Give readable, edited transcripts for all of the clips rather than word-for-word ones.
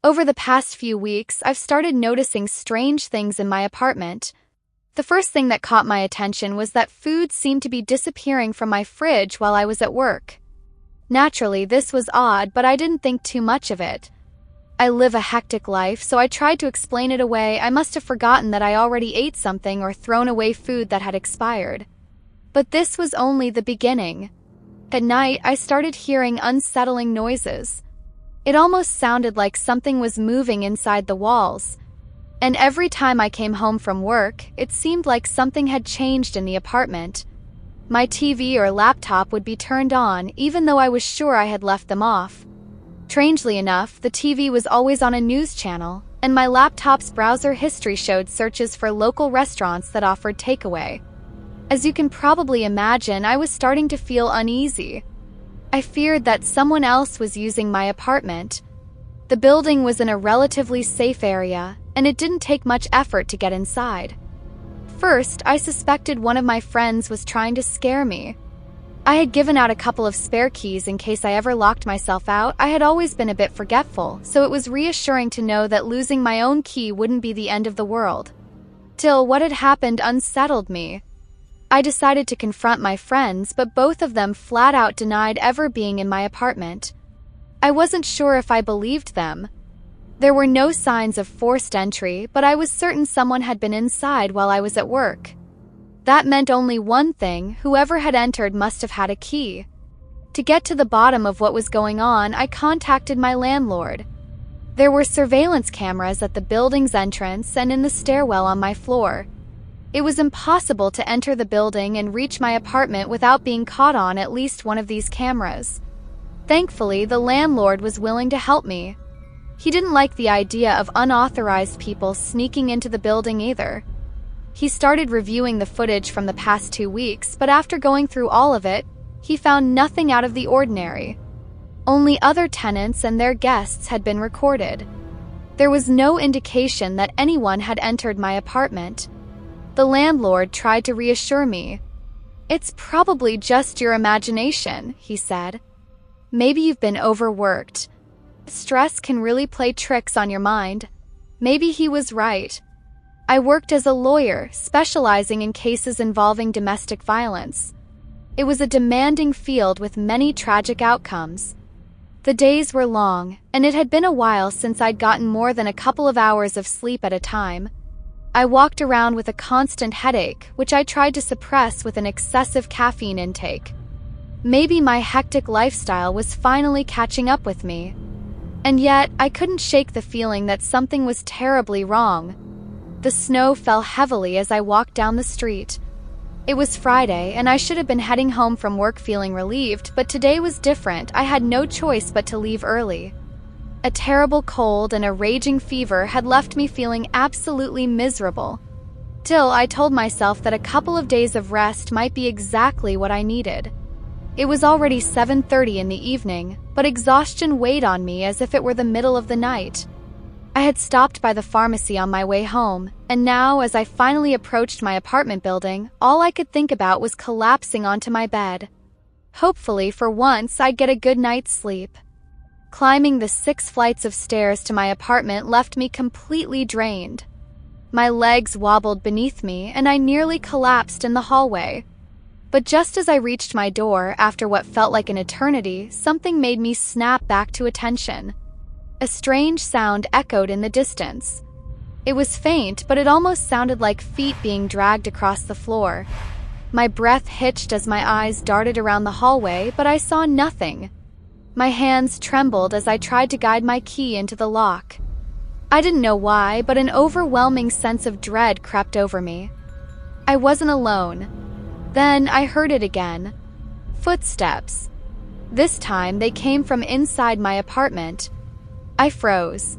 Over the past few weeks, I've started noticing strange things in my apartment. The first thing that caught my attention was that food seemed to be disappearing from my fridge while I was at work. Naturally, this was odd, but I didn't think too much of it. I live a hectic life, so I tried to explain it away. I must have forgotten that I already ate something or thrown away food that had expired. But this was only the beginning. At night, I started hearing unsettling noises. It almost sounded like something was moving inside the walls. And every time I came home from work, it seemed like something had changed in the apartment. My TV or laptop would be turned on, even though I was sure I had left them off. Strangely enough, the TV was always on a news channel, and my laptop's browser history showed searches for local restaurants that offered takeaway. As you can probably imagine, I was starting to feel uneasy. I feared that someone else was using my apartment. The building was in a relatively safe area, and it didn't take much effort to get inside. First, I suspected one of my friends was trying to scare me. I had given out a couple of spare keys in case I ever locked myself out. I had always been a bit forgetful, so it was reassuring to know that losing my own key wouldn't be the end of the world. Till what had happened unsettled me. I decided to confront my friends, but both of them flat out denied ever being in my apartment. I wasn't sure if I believed them. There were no signs of forced entry, but I was certain someone had been inside while I was at work. That meant only one thing: whoever had entered must have had a key. To get to the bottom of what was going on, I contacted my landlord. There were surveillance cameras at the building's entrance and in the stairwell on my floor. It was impossible to enter the building and reach my apartment without being caught on at least one of these cameras. Thankfully, the landlord was willing to help me. He didn't like the idea of unauthorized people sneaking into the building either. He started reviewing the footage from the past 2 weeks, but after going through all of it, he found nothing out of the ordinary. Only other tenants and their guests had been recorded. There was no indication that anyone had entered my apartment. The landlord tried to reassure me. "It's probably just your imagination," he said. "Maybe you've been overworked. Stress can really play tricks on your mind." Maybe he was right. I worked as a lawyer, specializing in cases involving domestic violence. It was a demanding field with many tragic outcomes. The days were long, and it had been a while since I'd gotten more than a couple of hours of sleep at a time. I walked around with a constant headache, which I tried to suppress with an excessive caffeine intake. Maybe my hectic lifestyle was finally catching up with me. And yet, I couldn't shake the feeling that something was terribly wrong. The snow fell heavily as I walked down the street. It was Friday, and I should have been heading home from work feeling relieved, but today was different. I had no choice but to leave early. A terrible cold and a raging fever had left me feeling absolutely miserable. Still, I told myself that a couple of days of rest might be exactly what I needed. It was already 7:30 in the evening, but exhaustion weighed on me as if it were the middle of the night. I had stopped by the pharmacy on my way home, and now, as I finally approached my apartment building, all I could think about was collapsing onto my bed. Hopefully, for once, I'd get a good night's sleep. Climbing the 6 flights of stairs to my apartment left me completely drained. My legs wobbled beneath me, and I nearly collapsed in the hallway. But just as I reached my door, after what felt like an eternity, something made me snap back to attention. A strange sound echoed in the distance. It was faint, but it almost sounded like feet being dragged across the floor. My breath hitched as my eyes darted around the hallway, but I saw nothing. My hands trembled as I tried to guide my key into the lock. I didn't know why, but an overwhelming sense of dread crept over me. I wasn't alone. Then I heard it again. Footsteps. This time they came from inside my apartment. I froze.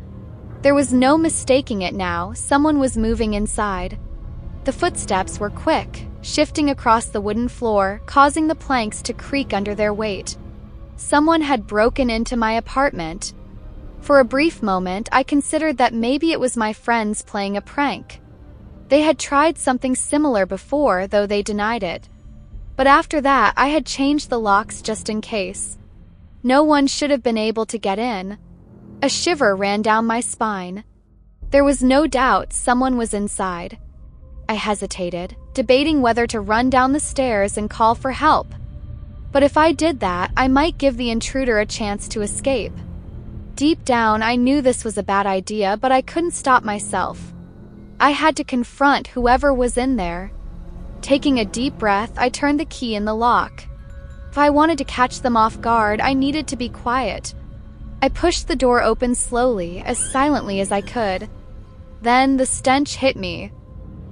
There was no mistaking it now. Someone was moving inside. The footsteps were quick, shifting across the wooden floor, causing the planks to creak under their weight. Someone had broken into my apartment. For a brief moment, I considered that maybe it was my friends playing a prank. They had tried something similar before, though they denied it. But after that, I had changed the locks just in case. No one should have been able to get in. A shiver ran down my spine. There was no doubt someone was inside. I hesitated, debating whether to run down the stairs and call for help. But if I did that, I might give the intruder a chance to escape. Deep down, I knew this was a bad idea, but I couldn't stop myself. I had to confront whoever was in there. Taking a deep breath, I turned the key in the lock. If I wanted to catch them off guard, I needed to be quiet. I pushed the door open slowly, as silently as I could. Then the stench hit me.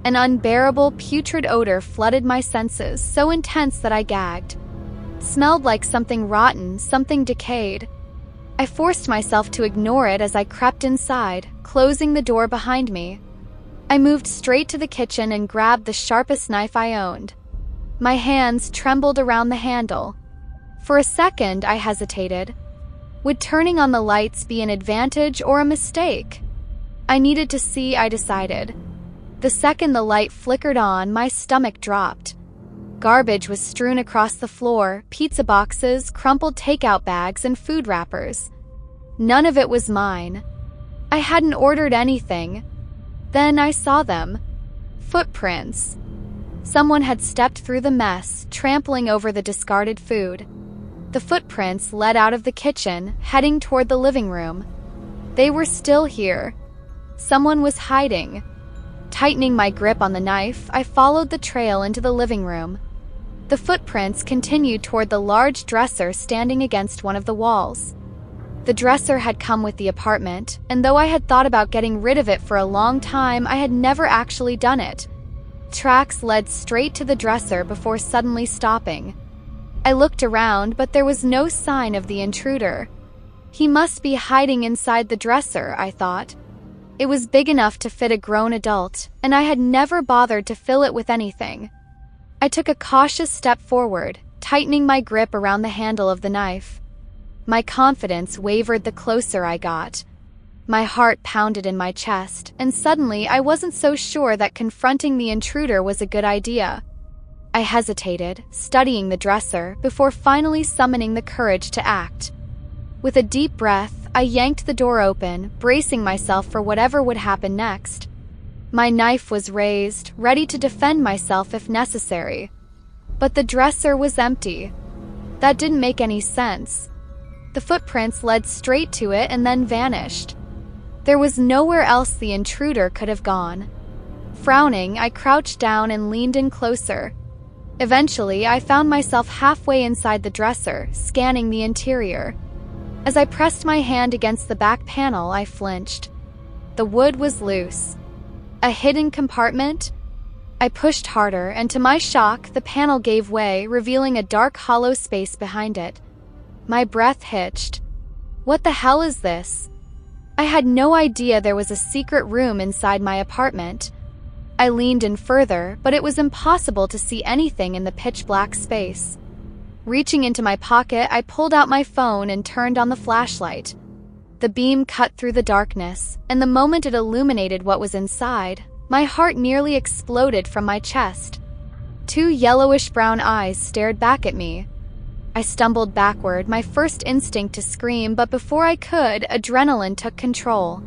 An unbearable, putrid odor flooded my senses, so intense that I gagged. It smelled like something rotten, something decayed. I forced myself to ignore it as I crept inside, closing the door behind me. I moved straight to the kitchen and grabbed the sharpest knife I owned. My hands trembled around the handle. For a second, I hesitated. Would turning on the lights be an advantage or a mistake? I needed to see, I decided. The second the light flickered on, my stomach dropped. Garbage was strewn across the floor, pizza boxes, crumpled takeout bags, and food wrappers. None of it was mine. I hadn't ordered anything. Then I saw them. Footprints. Someone had stepped through the mess, trampling over the discarded food. The footprints led out of the kitchen, heading toward the living room. They were still here. Someone was hiding. Tightening my grip on the knife, I followed the trail into the living room. The footprints continued toward the large dresser standing against one of the walls. The dresser had come with the apartment, and though I had thought about getting rid of it for a long time, I had never actually done it. Tracks led straight to the dresser before suddenly stopping. I looked around, but there was no sign of the intruder. He must be hiding inside the dresser, I thought. It was big enough to fit a grown adult, and I had never bothered to fill it with anything. I took a cautious step forward, tightening my grip around the handle of the knife. My confidence wavered the closer I got. My heart pounded in my chest, and suddenly I wasn't so sure that confronting the intruder was a good idea. I hesitated, studying the dresser, before finally summoning the courage to act. With a deep breath, I yanked the door open, bracing myself for whatever would happen next. My knife was raised, ready to defend myself if necessary. But the dresser was empty. That didn't make any sense. The footprints led straight to it and then vanished. There was nowhere else the intruder could have gone. Frowning, I crouched down and leaned in closer. Eventually, I found myself halfway inside the dresser, scanning the interior. As I pressed my hand against the back panel, I flinched. The wood was loose. A hidden compartment? I pushed harder, and to my shock, the panel gave way, revealing a dark, hollow space behind it. My breath hitched. What the hell is this? I had no idea there was a secret room inside my apartment. I leaned in further, but it was impossible to see anything in the pitch-black space. Reaching into my pocket, I pulled out my phone and turned on the flashlight. The beam cut through the darkness, and the moment it illuminated what was inside, my heart nearly exploded from my chest. 2 yellowish-brown eyes stared back at me. I stumbled backward, my first instinct to scream, but before I could, adrenaline took control.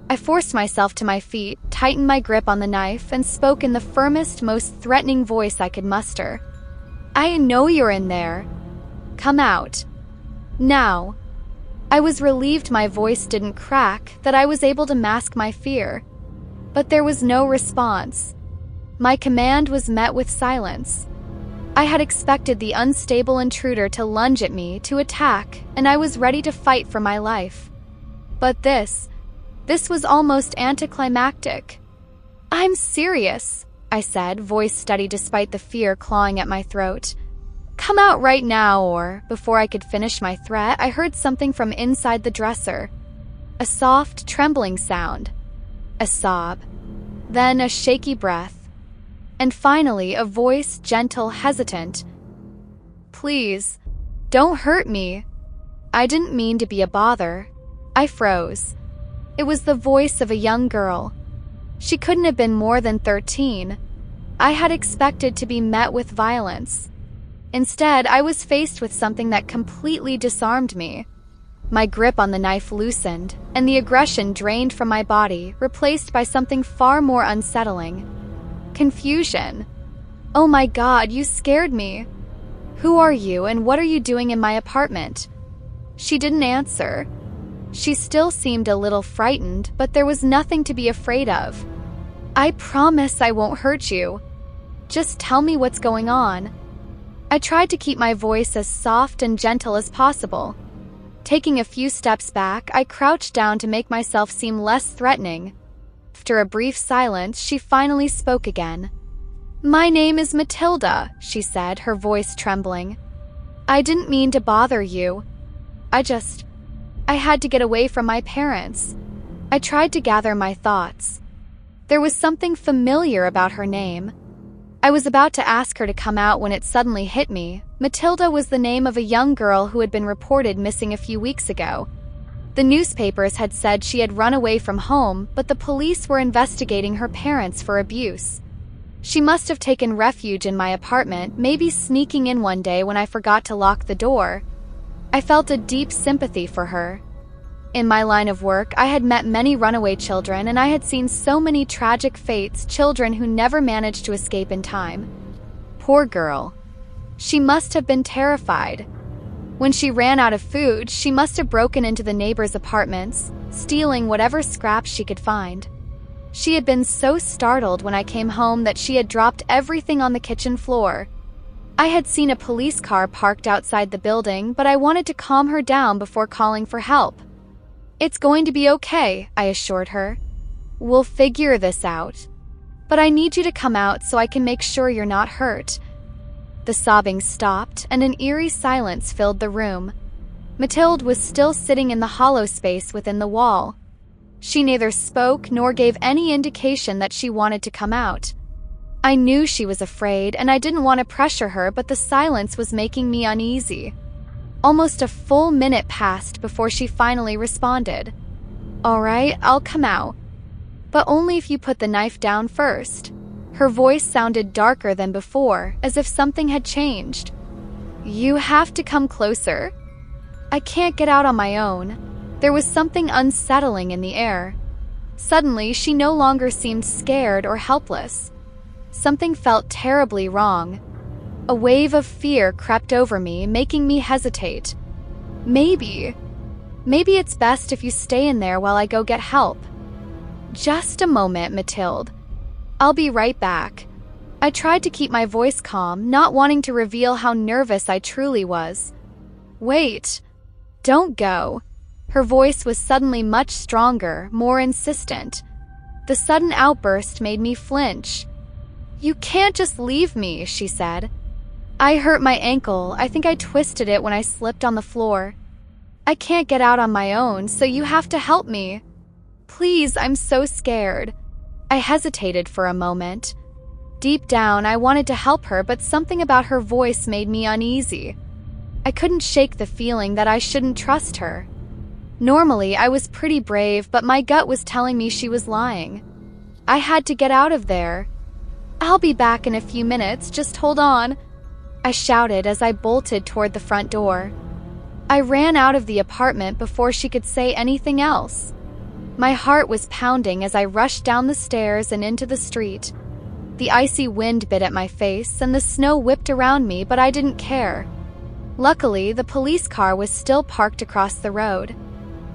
I forced myself to my feet, tightened my grip on the knife, and spoke in the firmest, most threatening voice I could muster. I know you're in there. Come out. Now. I was relieved my voice didn't crack, that I was able to mask my fear. But there was no response. My command was met with silence. I had expected the unstable intruder to lunge at me, to attack, and I was ready to fight for my life. But this was almost anticlimactic. I'm serious, I said, voice steady despite the fear clawing at my throat. Come out right now, or, before I could finish my threat, I heard something from inside the dresser. A soft, trembling sound. A sob. Then a shaky breath. And finally, a voice, gentle, hesitant. Please, don't hurt me. I didn't mean to be a bother. I froze. It was the voice of a young girl. She couldn't have been more than 13. I had expected to be met with violence. Instead, I was faced with something that completely disarmed me. My grip on the knife loosened, and the aggression drained from my body, replaced by something far more unsettling. Confusion. "Oh my God, you scared me. Who are you and what are you doing in my apartment?" She didn't answer. She still seemed a little frightened, but there was nothing to be afraid of. "I promise I won't hurt you. Just tell me what's going on." I tried to keep my voice as soft and gentle as possible. Taking a few steps back, I crouched down to make myself seem less threatening. After a brief silence, she finally spoke again. "My name is Matilda," she said, her voice trembling. "I didn't mean to bother you. I had to get away from my parents." I tried to gather my thoughts. There was something familiar about her name. I was about to ask her to come out when it suddenly hit me. Matilda was the name of a young girl who had been reported missing a few weeks ago. The newspapers had said she had run away from home, but the police were investigating her parents for abuse. She must have taken refuge in my apartment, maybe sneaking in one day when I forgot to lock the door. I felt a deep sympathy for her. In my line of work, I had met many runaway children, and I had seen so many tragic fates, children who never managed to escape in time. Poor girl. She must have been terrified. When she ran out of food, she must have broken into the neighbors' apartments, stealing whatever scraps she could find. She had been so startled when I came home that she had dropped everything on the kitchen floor. I had seen a police car parked outside the building, but I wanted to calm her down before calling for help. "It's going to be okay," I assured her. "We'll figure this out. But I need you to come out so I can make sure you're not hurt." The sobbing stopped, and an eerie silence filled the room. Mathilde was still sitting in the hollow space within the wall. She neither spoke nor gave any indication that she wanted to come out. I knew she was afraid, and I didn't want to pressure her, but the silence was making me uneasy. Almost a full minute passed before she finally responded. "All right, I'll come out. But only if you put the knife down first." Her voice sounded darker than before, as if something had changed. "You have to come closer. I can't get out on my own." There was something unsettling in the air. Suddenly, she no longer seemed scared or helpless. Something felt terribly wrong. A wave of fear crept over me, making me hesitate. Maybe it's best if you stay in there while I go get help." "Just a moment, Mathilde. I'll be right back." I tried to keep my voice calm, not wanting to reveal how nervous I truly was. "Wait. Don't go." Her voice was suddenly much stronger, more insistent. The sudden outburst made me flinch. "You can't just leave me," she said. "I hurt my ankle. I think I twisted it when I slipped on the floor. I can't get out on my own, so you have to help me. Please, I'm so scared." I hesitated for a moment. Deep down, I wanted to help her, but something about her voice made me uneasy. I couldn't shake the feeling that I shouldn't trust her. Normally, I was pretty brave, but my gut was telling me she was lying. I had to get out of there. "I'll be back in a few minutes, just hold on," I shouted as I bolted toward the front door. I ran out of the apartment before she could say anything else. My heart was pounding as I rushed down the stairs and into the street. The icy wind bit at my face and the snow whipped around me, but I didn't care. Luckily, the police car was still parked across the road.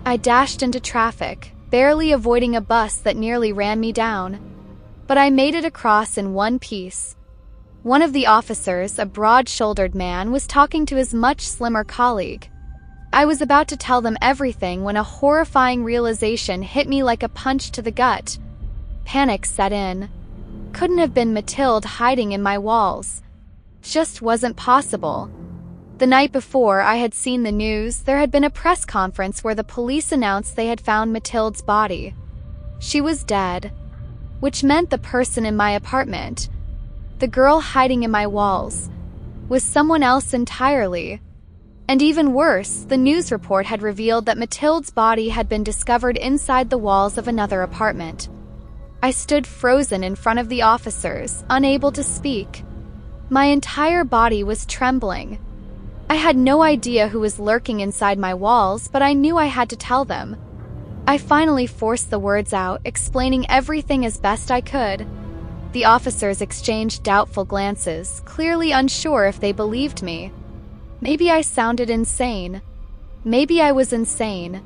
I dashed into traffic, barely avoiding a bus that nearly ran me down. But I made it across in one piece. One of the officers, a broad-shouldered man, was talking to his much slimmer colleague. I was about to tell them everything when a horrifying realization hit me like a punch to the gut. Panic set in. Couldn't have been Mathilde hiding in my walls. Just wasn't possible. The night before I had seen the news, there had been a press conference where the police announced they had found Mathilde's body. She was dead, which meant the person in my apartment, the girl hiding in my walls, was someone else entirely. And even worse, the news report had revealed that Mathilde's body had been discovered inside the walls of another apartment. I stood frozen in front of the officers, unable to speak. My entire body was trembling. I had no idea who was lurking inside my walls, but I knew I had to tell them. I finally forced the words out, explaining everything as best I could. The officers exchanged doubtful glances, clearly unsure if they believed me. Maybe I sounded insane. Maybe I was insane.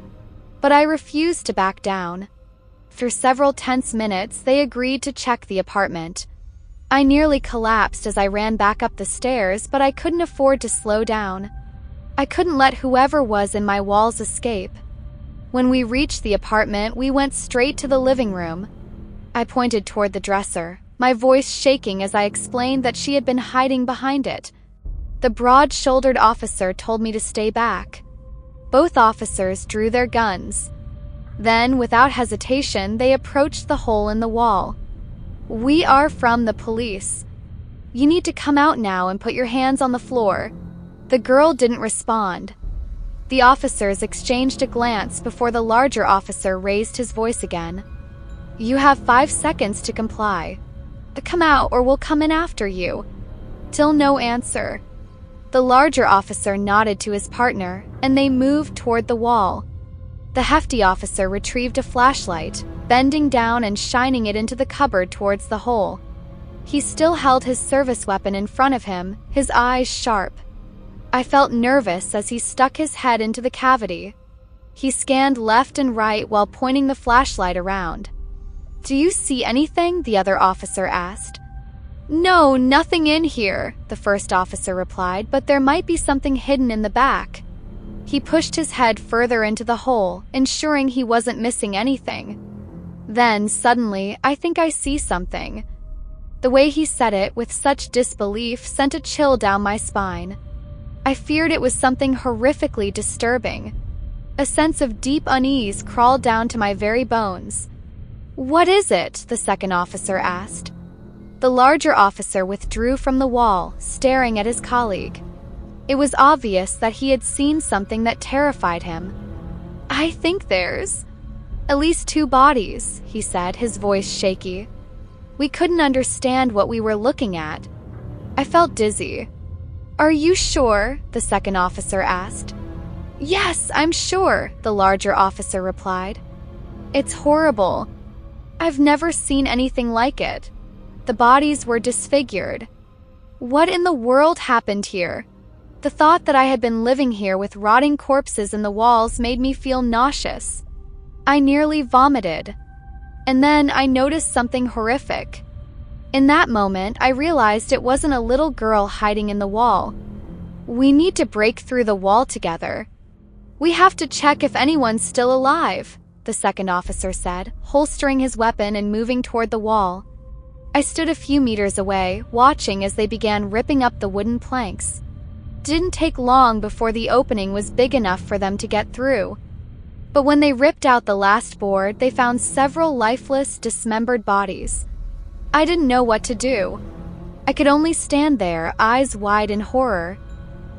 But I refused to back down. For several tense minutes, they agreed to check the apartment. I nearly collapsed as I ran back up the stairs, but I couldn't afford to slow down. I couldn't let whoever was in my walls escape. When we reached the apartment, we went straight to the living room. I pointed toward the dresser, my voice shaking as I explained that she had been hiding behind it. The broad-shouldered officer told me to stay back. Both officers drew their guns. Then, without hesitation, they approached the hole in the wall. "We are from the police. You need to come out now and put your hands on the floor." The girl didn't respond. The officers exchanged a glance before the larger officer raised his voice again. "You have 5 seconds to comply. Come out or we'll come in after you." Still no answer. The larger officer nodded to his partner, and they moved toward the wall. The hefty officer retrieved a flashlight, bending down and shining it into the cupboard towards the hole. He still held his service weapon in front of him, his eyes sharp. I felt nervous as he stuck his head into the cavity. He scanned left and right while pointing the flashlight around. "Do you see anything?" the other officer asked. "No, nothing in here," the first officer replied, "but there might be something hidden in the back." He pushed his head further into the hole, ensuring he wasn't missing anything. Then, suddenly, "I think I see something." The way he said it with such disbelief sent a chill down my spine. I feared it was something horrifically disturbing. A sense of deep unease crawled down to my very bones. "What is it?" the second officer asked. The larger officer withdrew from the wall, staring at his colleague. It was obvious that he had seen something that terrified him. "I think there's at least 2 bodies," he said, his voice shaky. We couldn't understand what we were looking at. I felt dizzy. "Are you sure?" the second officer asked. "Yes, I'm sure," the larger officer replied. "It's horrible. I've never seen anything like it." The bodies were disfigured. What in the world happened here? The thought that I had been living here with rotting corpses in the walls made me feel nauseous. I nearly vomited. And then I noticed something horrific. In that moment, I realized it wasn't a little girl hiding in the wall. "We need to break through the wall together. We have to check if anyone's still alive," the second officer said, holstering his weapon and moving toward the wall. I stood a few meters away, watching as they began ripping up the wooden planks. Didn't take long before the opening was big enough for them to get through. But when they ripped out the last board, they found several lifeless, dismembered bodies. I didn't know what to do. I could only stand there, eyes wide in horror.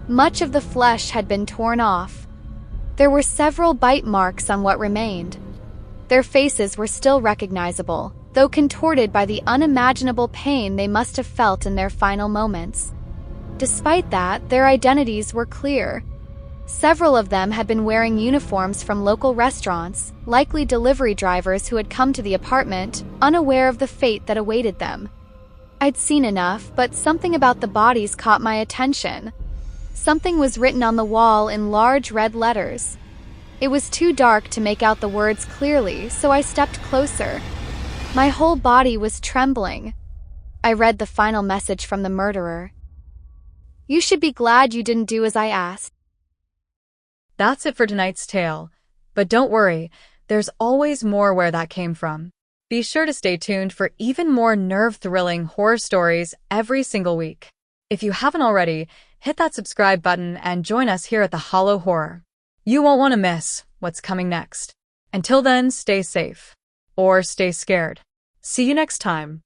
Much of the flesh had been torn off. There were several bite marks on what remained. Their faces were still recognizable, though contorted by the unimaginable pain they must have felt in their final moments. Despite that, their identities were clear. Several of them had been wearing uniforms from local restaurants, likely delivery drivers who had come to the apartment, unaware of the fate that awaited them. I'd seen enough, but something about the bodies caught my attention. Something was written on the wall in large red letters. It was too dark to make out the words clearly, so I stepped closer. My whole body was trembling. I read the final message from the murderer. "You should be glad you didn't do as I asked." That's it for tonight's tale. But don't worry, there's always more where that came from. Be sure to stay tuned for even more nerve-thrilling horror stories every single week. If you haven't already, hit that subscribe button and join us here at the Hollow Horror. You won't want to miss what's coming next. Until then, stay safe. Or stay scared. See you next time.